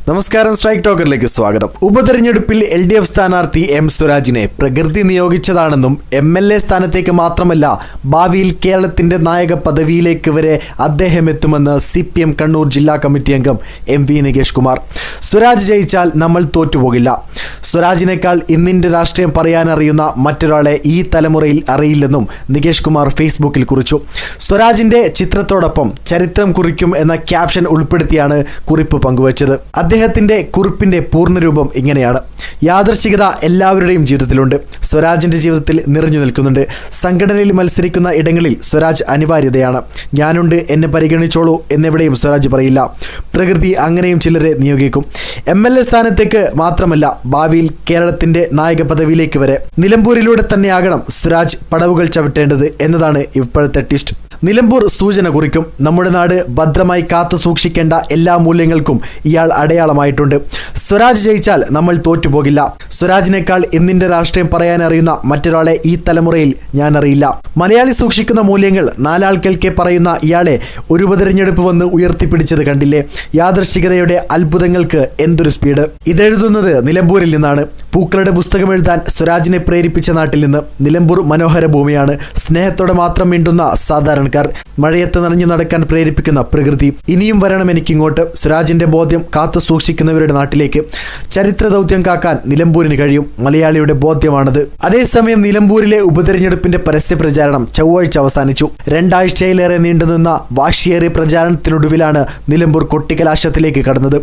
നമസ്കാരം, സ്ട്രൈക്ക് ടോക്കറിലേക്ക് സ്വാഗതം. ഉപതെരഞ്ഞെടുപ്പിൽ LDF സ്ഥാനാർത്ഥി M സ്വരാജിനെ പ്രകൃതി നിയോഗിച്ചതാണെന്നും MLA സ്ഥാനത്തേക്ക് മാത്രമല്ല ഭാവിയിൽ കേരളത്തിന്റെ നായക പദവിയിലേക്ക് വരെ അദ്ദേഹം എത്തുമെന്ന് CPM കണ്ണൂർ ജില്ലാ കമ്മിറ്റി അംഗം MV നികേഷ് കുമാർ. സ്വരാജ് ജയിച്ചാൽ നമ്മൾ തോറ്റുപോകില്ല. സ്വരാജിനേക്കാൾ ഇന്നിന്റെ രാഷ്ട്രീയം പറയാനറിയുന്ന മറ്റൊരാളെ ഈ തലമുറയിൽ അറിയില്ലെന്നും നികേഷ് കുമാർ ഫേസ്ബുക്കിൽ കുറിച്ചു. സ്വരാജിന്റെ ചിത്രത്തോടൊപ്പം ചരിത്രം കുറിക്കും എന്ന ക്യാപ്ഷൻ ഉൾപ്പെടുത്തിയാണ് കുറിപ്പ് പങ്കുവച്ചത്. അദ്ദേഹത്തിന്റെ കുറിപ്പിന്റെ പൂർണ്ണരൂപം ഇങ്ങനെയാണ്: യാദൃശ്ചികത എല്ലാവരുടെയും ജീവിതത്തിലുണ്ട്. സ്വരാജിന്റെ ജീവിതത്തിൽ നിറഞ്ഞു നിൽക്കുന്നുണ്ട്. സംഘടനയിൽ മത്സരിക്കുന്ന ഇടങ്ങളിൽ സ്വരാജ് അനിവാര്യതയാണ്. ഞാനുണ്ട്, എന്നെ പരിഗണിച്ചോളൂ എന്നെവിടെയും സ്വരാജ് പറയില്ല. പ്രകൃതി അങ്ങനെയും ചിലരെ നിയോഗിക്കും. MLA സ്ഥാനത്തേക്ക് മാത്രമല്ല ഭാവിയിൽ കേരളത്തിന്റെ നായക പദവിയിലേക്ക് വരെ നിലമ്പൂരിലൂടെ തന്നെയാകണം സ്വരാജ് പടവുകൾ ചവിട്ടേണ്ടത് എന്നതാണ് ഇപ്പോഴത്തെ ട്വിസ്റ്റ്. നിലമ്പൂർ സൂചന കുറിക്കും. നമ്മുടെ നാട് ഭദ്രമായി കാത്തു സൂക്ഷിക്കേണ്ട എല്ലാ മൂല്യങ്ങൾക്കും ഇയാൾ അടയാളമായിട്ടുണ്ട്. സ്വരാജ് ജയിച്ചാൽ നമ്മൾ തോറ്റുപോകില്ല. സ്വരാജിനേക്കാൾ ഇന്നിന്റെ രാഷ്ട്രീയം പറയാനറിയുന്ന മറ്റൊരാളെ ഈ തലമുറയിൽ ഞാൻ അറിയില്ല. മലയാളി സൂക്ഷിക്കുന്ന മൂല്യങ്ങൾ നാലാൾക്കൽക്കെ പറയുന്ന ഇയാളെ ഒരു ഉപതെരഞ്ഞെടുപ്പ് വന്ന് ഉയർത്തിപ്പിടിച്ചത് കണ്ടില്ലേ? യാദൃശ്ചികതയുടെ അത്ഭുതങ്ങൾക്ക് എന്തൊരു സ്പീഡ്! ഇതെഴുതുന്നത് നിലമ്പൂരിൽ നിന്നാണ്. പൂക്കളുടെ പുസ്തകം എഴുതാൻ സ്വരാജിനെ പ്രേരിപ്പിച്ച നാട്ടിൽ നിന്ന്. നിലമ്പൂർ മനോഹര ഭൂമിയാണ്. സ്നേഹത്തോടെ മാത്രം മിണ്ടുന്ന സാധാരണക്കാർ, മഴയത്ത് നനഞ്ഞു നടക്കാൻ പ്രേരിപ്പിക്കുന്ന പ്രകൃതി. ഇനിയും വരണം എനിക്കിങ്ങോട്ട്. സ്വരാജിന്റെ ബോധ്യം കാത്തു സൂക്ഷിക്കുന്നവരുടെ നാട്ടിലേക്ക്. ചരിത്ര ദൗത്യം കാക്കാൻ നിലമ്പൂരിന് കഴിയും. മലയാളിയുടെ ബോധ്യമാണത്. അതേസമയം നിലമ്പൂരിലെ ഉപതെരഞ്ഞെടുപ്പിന്റെ പരസ്യ പ്രചാരണം ചൊവ്വാഴ്ച അവസാനിച്ചു. 2 ആഴ്ചയിലേറെ നീണ്ടുനിന്ന വാശിയേറിയ പ്രചാരണത്തിനൊടുവിലാണ് നിലമ്പൂർ കൊട്ടിക്കലാശത്തിലേക്ക് കടന്നത്.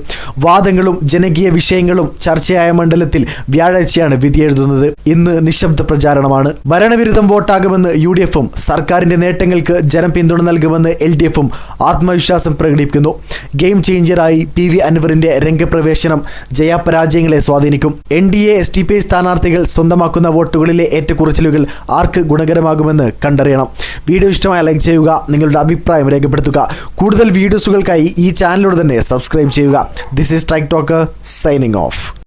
വാദങ്ങളും ജനകീയ വിഷയങ്ങളും ചർച്ചയായ മണ്ഡലത്തിൽ വ്യാഴാഴ്ചയാണ് വിധിയെഴുതുന്നത്. ഇന്ന് നിശബ്ദ പ്രചാരണമാണ്. ഭരണവിരുദ്ധം വോട്ടാകുമെന്ന് UDF-ഉം സർക്കാരിന്റെ നേട്ടങ്ങൾക്ക് ജനം പിന്തുണ നൽകുമെന്ന് LDF-ഉം ആത്മവിശ്വാസം പ്രകടിപ്പിക്കുന്നു. ഗെയിം ചേഞ്ചറായി PV അൻവറിന്റെ രംഗപ്രവേശനം ജയാപരാജയങ്ങളെ സ്വാധീനിക്കും. NDA STPI സ്ഥാനാർത്ഥികൾ സ്വന്തമാക്കുന്ന വോട്ടുകളിലെ ഏറ്റക്കുറച്ചിലുകൾ ആർക്ക് ഗുണകരമാകുമെന്ന് കണ്ടറിയണം. വീഡിയോ ഇഷ്ടമായ ലൈക്ക് ചെയ്യുക, നിങ്ങളുടെ അഭിപ്രായം രേഖപ്പെടുത്തുക. കൂടുതൽ വീഡിയോസുകൾക്കായി ഈ ചാനലിലൂടെ തന്നെ സബ്സ്ക്രൈബ് ചെയ്യുക. This is strike talker signing off.